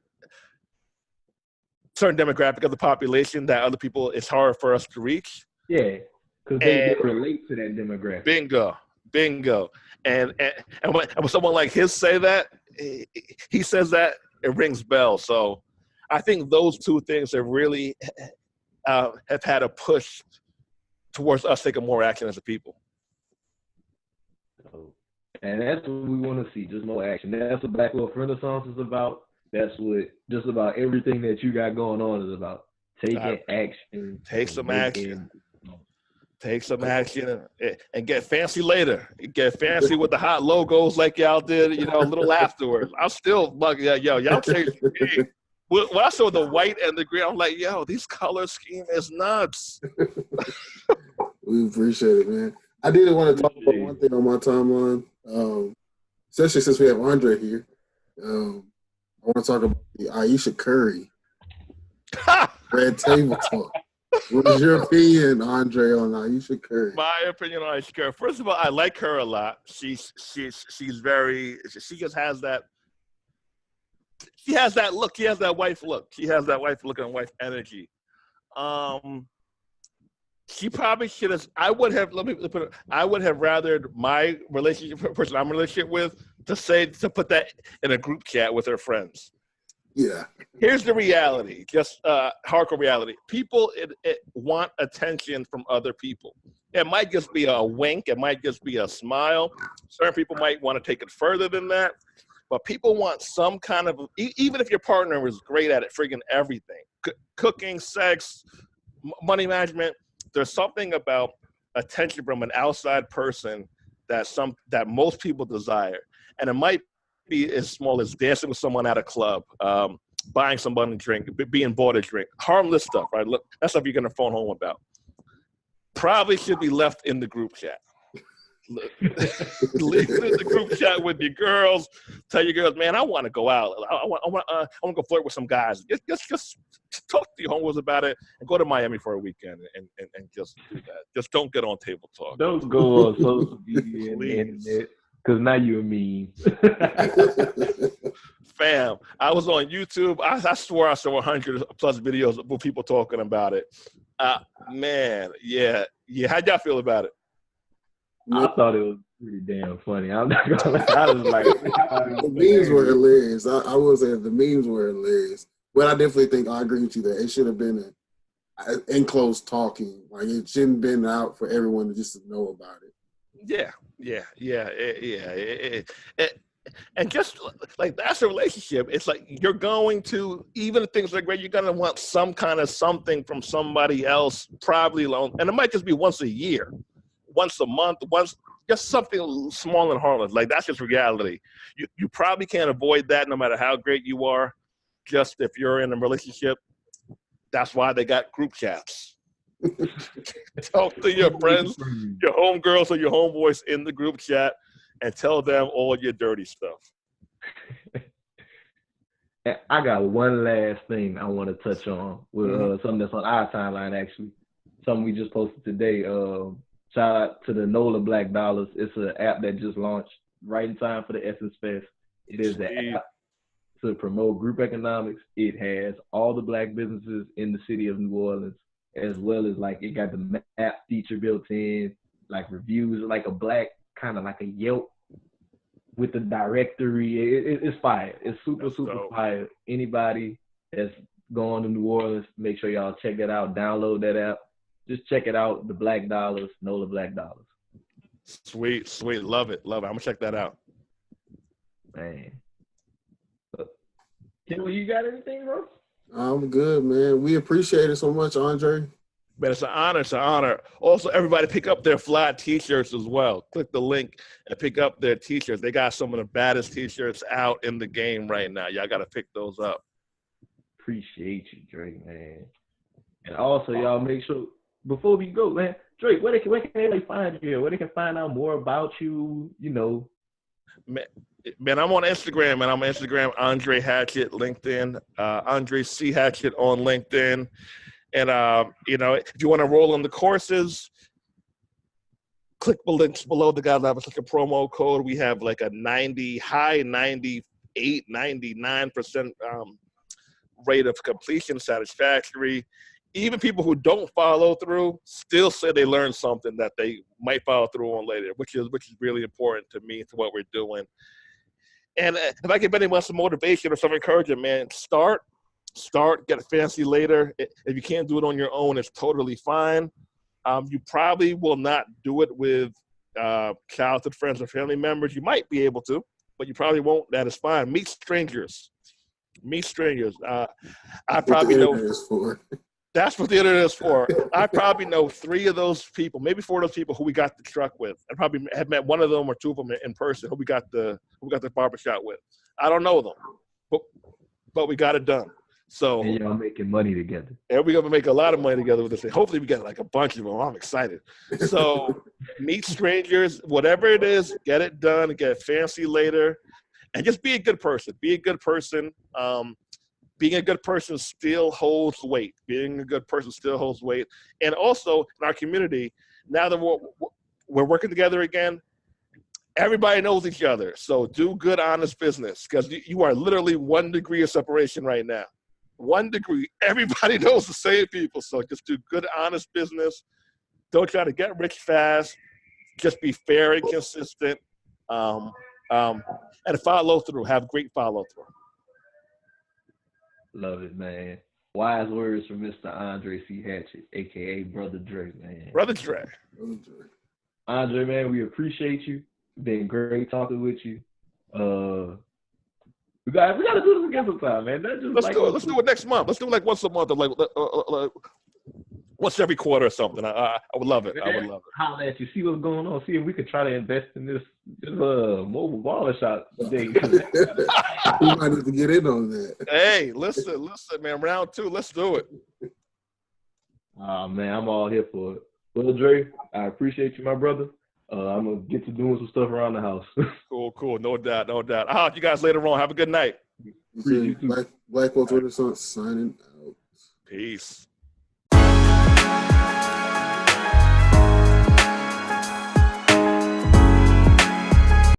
of the population that other people, it's hard for us to reach. Yeah, because they relate to that demographic. Bingo. And when someone like his say that, he says that, it rings bells. So I think those two things have really have had a push towards us taking more action as a people. And that's what we want to see, just more action. That's what Black Wealth Renaissance is about. That's what just about everything that you got going on is about. Taking action. Take some action. Take some action and get fancy later. Get fancy with the hot logos like y'all did, a little afterwards. I'm still bugging out, y'all changed the game. When I saw the white and the green, I'm like, this color scheme is nuts. We appreciate it, man. I did want to talk about one thing on my timeline, especially since we have Andre here. I want to talk about the Ayesha Curry Red Table Talk. What is your opinion, Andre, on Ayesha Curry? My opinion on Ayesha Curry. First of all, I like her a lot. She just has that. She has that look. She has that wife look. She has that wife look and wife energy. She probably should have. I would have rathered my relationship, person I'm in a relationship with, to put that in a group chat with her friends. Yeah. Here's the reality, just hardcore reality. People want attention from other people. It might just be a wink. It might just be a smile. Certain people might want to take it further than that. But people want some kind of, even if your partner is great at it, friggin' everything, cooking, sex, money management, there's something about attention from an outside person that most people desire. And it might be as small as dancing with someone at a club, buying someone a drink, being bought a drink, harmless stuff, right? Look, that's stuff you're going to phone home about. Probably should be left in the group chat. Leave it in the group chat with your girls. Tell your girls, man, I want to go out. I want to go flirt with some guys. Just talk to your homeboys about it and go to Miami for a weekend and just do that. Just don't get on table talk. Don't go on social media and the internet, because now you're mean. Fam, I was on YouTube. I swore I saw 100 plus videos with people talking about it. Man, yeah. How'd y'all feel about it? I thought it was pretty damn funny. I'm not gonna lie. I was like, the memes were hilarious. I will say the memes were hilarious. But I definitely think I agree with you that it should have been an enclosed talking. Like it shouldn't have been out for everyone to just know about it. Yeah. And just like that's a relationship. It's like you're going to, even if things are great, you're gonna want some kind of something from somebody else, probably alone. And it might just be once a year, once a month, just something small and harmless. Like that's just reality. You probably can't avoid that no matter how great you are. Just if you're in a relationship, that's why they got group chats. Talk to your friends, your homegirls or your homeboys in the group chat and tell them all your dirty stuff. I got one last thing I want to touch on with something that's on our timeline, actually. Something we just posted today. Shout out to the NOLA Black Dollars. It's an app that just launched right in time for the Essence Fest. It is an app to promote group economics. It has all the black businesses in the city of New Orleans, as well as like it got the map feature built in, like reviews, like a black kind of like a Yelp with the directory. It's fire. It's super fire. Anybody that's going to New Orleans, make sure y'all check that out. Download that app. Just check it out. The Black Dollars, NOLA Black Dollars. Sweet. Love it. I'm gonna check that out. Man. Kim, you got anything, bro? I'm good, man. We appreciate it so much, Andre. Man, it's an honor. It's an honor. Also, everybody pick up their fly T-shirts as well. Click the link and pick up their T-shirts. They got some of the baddest T-shirts out in the game right now. Y'all got to pick those up. Appreciate you, Drake, man. And also, y'all make sure, before we go, man, Drake, where can they find you? Where they can find out more about you, you know? Man, I'm on Instagram, man. I'm on Instagram, Andre Hatchett, LinkedIn, Andre C Hatchett on LinkedIn. And, you know, if you want to roll on the courses, click the links below. The guys have like a promo code. We have like a high 98, 99% rate of completion, satisfactory. Even people who don't follow through still say they learned something that they might follow through on later, which is really important to me, to what we're doing. And if I give anyone some motivation or some encouragement, man, start, get fancy later. If you can't do it on your own, it's totally fine. You probably will not do it with childhood friends or family members. You might be able to, but you probably won't. That is fine. Meet strangers. I probably know. That's what the internet is for. I probably know 3 of those people, maybe 4 of those people who we got the truck with. I probably have met one of them or 2 of them in person who we got the barbershop with. I don't know them, but we got it done. So and y'all making money together. And we're gonna make a lot of money together with this thing. Hopefully we get like a bunch of them. I'm excited. So meet strangers, whatever it is, get it done, get fancy later, and just be a good person. Be a good person. Being a good person still holds weight. Being a good person still holds weight. And also in our community, now that we're working together again, everybody knows each other. So do good, honest business, because you are literally 1 degree of separation right now. 1 degree. Everybody knows the same people. So just do good, honest business. Don't try to get rich fast. Just be fair and consistent. And follow through. Have great follow through. Love it, man. Wise words from Mr. Andre C. Hatchett, a.k.a. Brother Dre, man. Brother Dre. Andre, man, we appreciate you. It's been great talking with you. We got to do this again sometime, man. Let's do it next month. Let's do it like once a month, or like once every quarter or something. I would love it. I would love it. Holler at you, see what's going on, see if we could try to invest in this mobile barbershop thing. We might have to get in on that. Hey, listen, man. Round 2, let's do it. Man, I'm all here for it. Well, Dre, I appreciate you, my brother. I'm going to get to doing some stuff around the house. Cool. No doubt. I'll talk to you guys later on. Have a good night. Black Wealth Renaissance signing out. Peace.